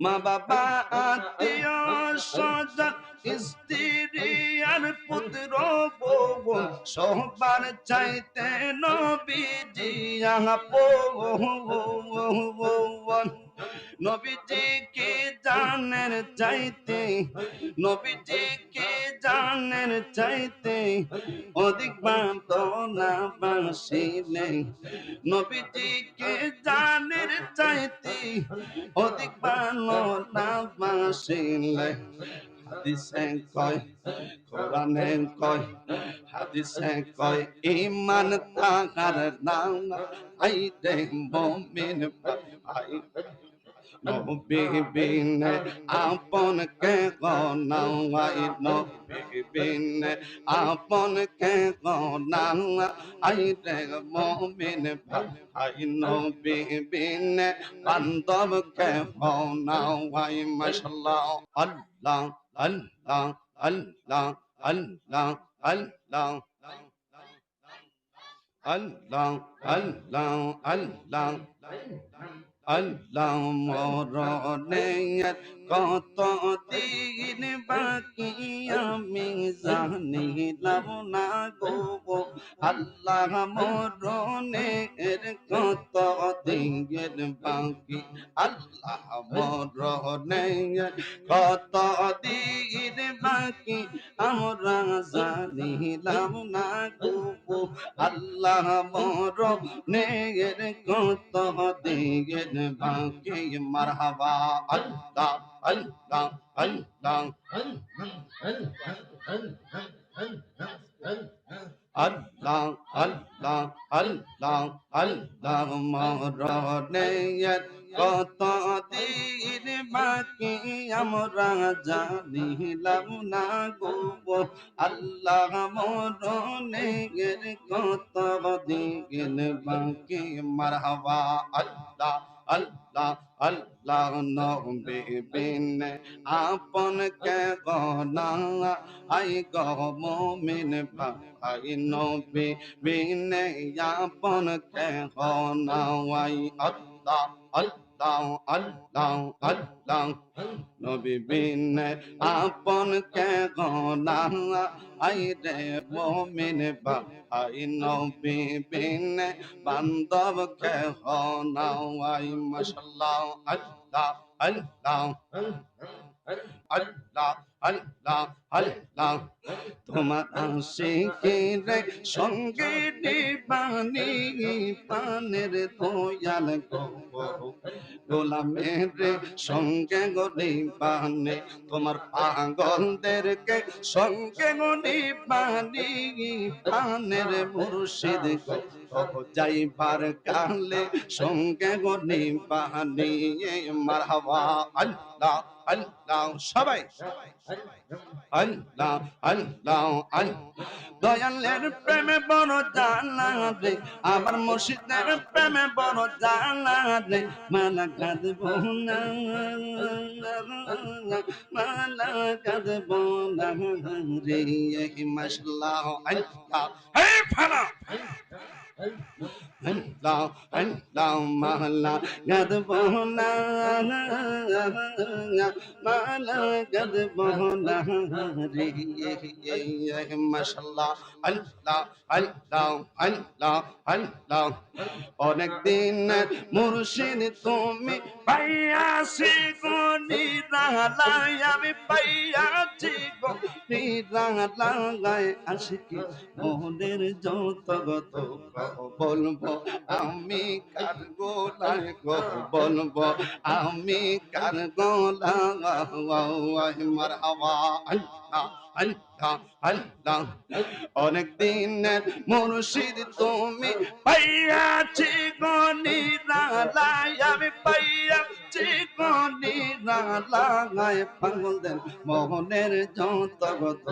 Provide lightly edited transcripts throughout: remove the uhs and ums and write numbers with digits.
মা বাবা আত্মীয় স্বজন স্ত্রী আর পুত্র বউ সবার চাইতে নবীজি আপন নবীজি কে জানের চাইতে নবীজি কে জানের চাইতে অধিক বান্দনা বাসিলে নবীজি কে জানের চাইতে অধিক বান্দনা বাসিলে হাদিসে কয় কোরআনে কয় হাদিসে কয় ঈমান তাহার নাম আইতে মুমিন ভাই নবী বিনে আপন কে গনাই নবী বিনে আপন কে গনা আই রে মুমিন ভাই নবী বিনে বান্ধব কে গনাই মাশাআল্লাহ আল্লাহ আল্লাহ আল্লাহ আল্লাহ আল্লাহ আল্লাহ আল্লাহ আল্লাহ আল্লাহ মরণের কত দিন বাকি আমি জানিলাম না গো আল্লাহ মরণের কত দিন বাকি আল্লাহ মরণের কত দিন বাকি আমরা জানিলাম না গো আল্লাহ মরণের কত দিন বাকি মারহাবা আল্লাহ আল্লাহ আল্লাহ আল্লাহ আল্লাহ আল্লাহ আল্লাহ মরণের কত দিন বাকি আমরা জানিলাম না গো আল্লাহ মরণের কত দিন বাকি মারহাবা আল্লাহ আল্লাহ আল্লাহ নবী বিনে আপন কে গনা আই গো মুমিন ভাই নবী বিনে আপন কে গনা আই আল্লাহ আল্লাহ আল্লাহ আল্লাহ নবী বিনে আপন কে গনা আই রে মুমিন ভাই নবী বিনে বান্ধব কে গনা আই মাশাআল্লাহ আল্লাহ আল্লাহ আল্লাহ আল্লাহ আল্লাহ তোমার আশিকের সঙ্গে নিবানি পানের দয়াল গো গোলামের সঙ্গে গনি পানে তোমার পাগলদেরকে সঙ্গে গনি পানি পানের মুর্শিদ গো যাইবার কালে সঙ্গে গনি পানি মারহাবা আল্লাহ আল্লাহ সবাই আল্লাহ আল্লাহ আল্লাহ দয়ালের প্রেমে বড় জানা রে আমার মুর্শিদের প্রেমে বড় জানা রে মালা কাঁদব না মালা কাঁদব না রে মাশাআল্লাহ আল্লাহ হে ফানা আল্লাহ আল্লাহ মালা কাঁদব না মালা কাঁদব না রে মাশাআল্লাহ আল্লাহ আল্লাহ আল্লাহ আল্লাহ অনেক দিন মুর্শিদ তুমি পাইয়াছি গো নিরালায় আমি পাইয়াছি গো নিরালায় আশিকি মনের যত গত বলবো আমি কার গোলায় গো বলবো আমি কার গোলায় মারহাবা আল্লাহ আল্লাহ আল্লাহ অনেক দিনের মুর্শিদ তুমি পাইয়াছি গো নিরালায় আমি পাইয়াছি গো নিরালায় পাগলদের মোহনের যত গত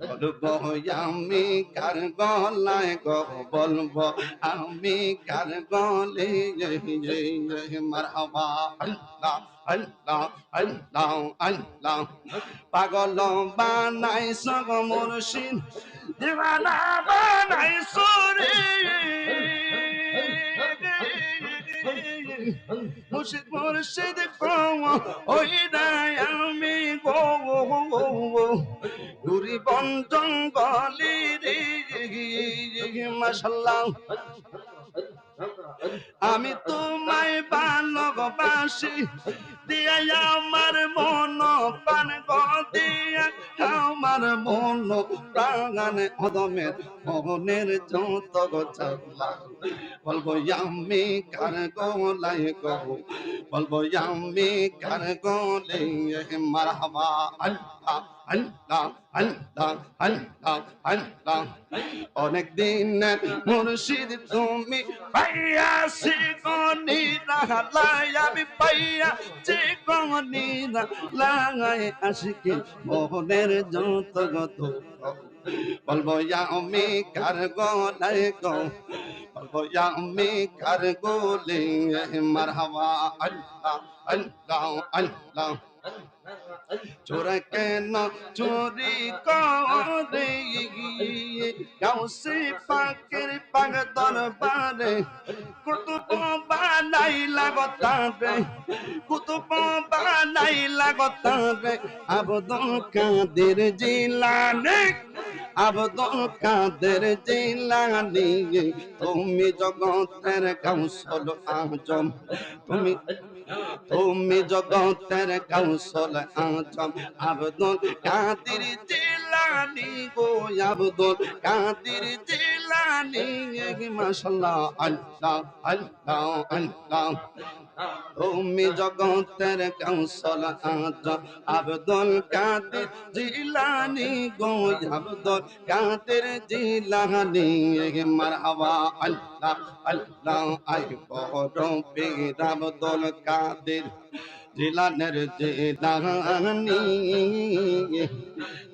বলবো আমি কার গলায় গো বলবো আমি কার গলে মারহাবা আল্লাহ আল্লাহ আল্লাহ আল্লাহ পাগল বানাইছো গো মুর্শিদ দিওয়ানা বানাইছো রে মুর্শিদ মুর্শিদ গো ওই রায় আমি গো ঘুরি বন জঙ্গলি রে মাশাল্লাহ আমি তোমায় ভালোবাসি দিয়া আমার মন প্রাণ গো দিয়া আমার মন প্রাণ অদমের মনের যত গলা বলবো আমি কার গোলাই গো বলবো আমি কার গোলে মারহাবা আল্লাহ আল্লাহ আল্লাহ আল্লাহ আল্লাহ অনেক দিন মুর্শিদ তুমি পাইয়া শিকনি লাই আমি পাইয়া শিকনি লাই আশিকে মোহনের যত গত বলবো আমি কার গোলাই গো বলবো আমি কার গোলে মারহাবা আল্লাহ আল্লাহ আল্লাহ চোরা কেন চুরি করে গাউসে পাকের পাগ দরবারে কুতুব বানাই লাগতারে কুতুব বানাই লাগতারে আবদুল কাদের জিলানী আবদুল কাদের জিলানী তুমি জগতের কাউসল আজম তুমি তুমি জগতের কাউসল আজম আবদুল কাদের জিলানী গো আবদুল কাদের জিলানী মাশাআল্লাহ আল্লাহ আল্লাহ আল্লাহ তুমি জগতের কাউসল আজম আবদুল কাদের জিলানী গো আবদুল কাদের জিলানী মারহাবা আল্লাহ আল্লাহ আই বড় পীর আবদুল কাদের জিলানের জিলানী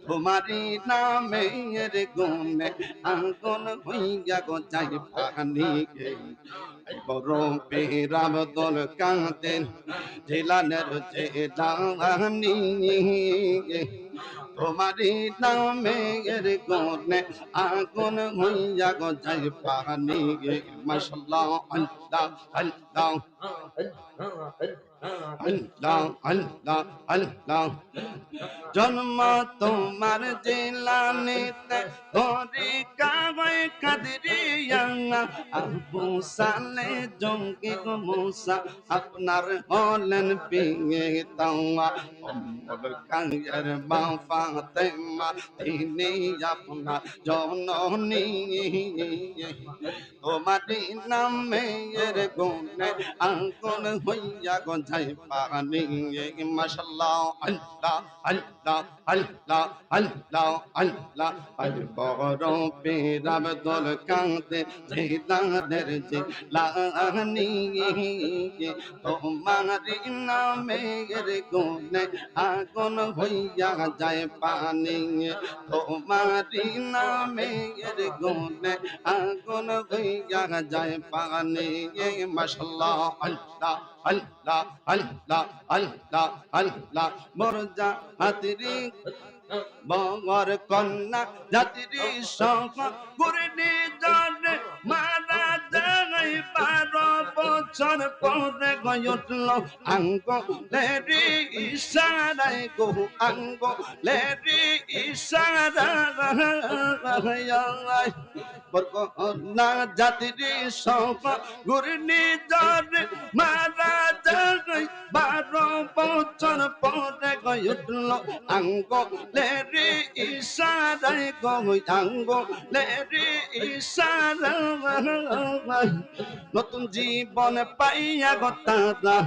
তোমারি নামের গুণে আগুন হইয়া গো যাই পানি বড় পীর আবদুল কাদের জিলানের জিলানী তোমারি নামের গুণে আগুন হইয়া গো যাই পানি মাশাআল্লাহ আল্লাহ আল্লাহ আল্লাহ আল্লাহ আল্লাহ জন্ম তোমার জিলানিতে তোরি কাবাই কাদরিয়া আবু সালে জঙ্গি গো মুসা আপনার হলেন পিয়ে তাওয়া উম্মুল কায়ের মা ফাতেমা তিনি আপনার জননী তোমারি নামের গুণে আগুন হইয়া গো যাই পানি মাশাআল্লাহ আল্লাহ আল্লাহ আল্লাহ আল্লাহ আল্লাহ আল বড় পীর আবদুল কাদের জিলানের জিলানী তোমারি নামের গুণে আগুন হইয়া যায় পানি তোমারি নামের গুণে আগুন হইয়া যায় পানি মাশাআল্লাহ আল্লাহ আল্লাহ আল্লাহ আল্লাহ আল্লাহ মরজা হাতরি বঙ্গর কন্যা জাতিরি সঙ্গ গুরনি জানে মারা যায় 12 বছর পরে গয়টল আঙ্গ লেরি ইশারায় গো আঙ্গ লেরি ইশারায় বরকন্যা জাতিরি সঙ্গ গুরনি জানে মারা যায় 12 বছর পরে গয়টল আঙ্গ লেরি ইশারায় গো আঙ্গ লেরি ইশারায় নতুন জীবন পাইয়া গো তারা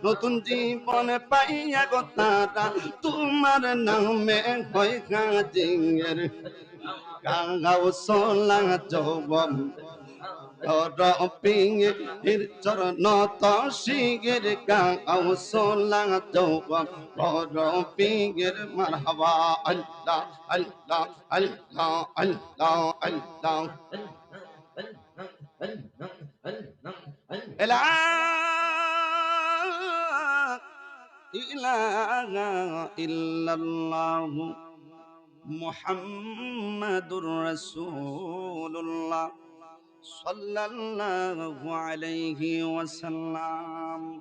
নতুন জীবন পাইয়া গো তারা তোমার নামে হয় গাজির গাও সোলা যৌবন রপিঙের চরণ তসিগের গাও সোলা যৌবন রপিঙের মারহাবা আল্লাহ আল্লাহ আল্লাহ আল্লাহ আল্লাহ লা ইলাহা ইল্লাল্লাহ মুহাম্মাদুর রাসূলুল্লাহ সাল্লাল্লাহু আলাইহি ওয়াসাল্লাম।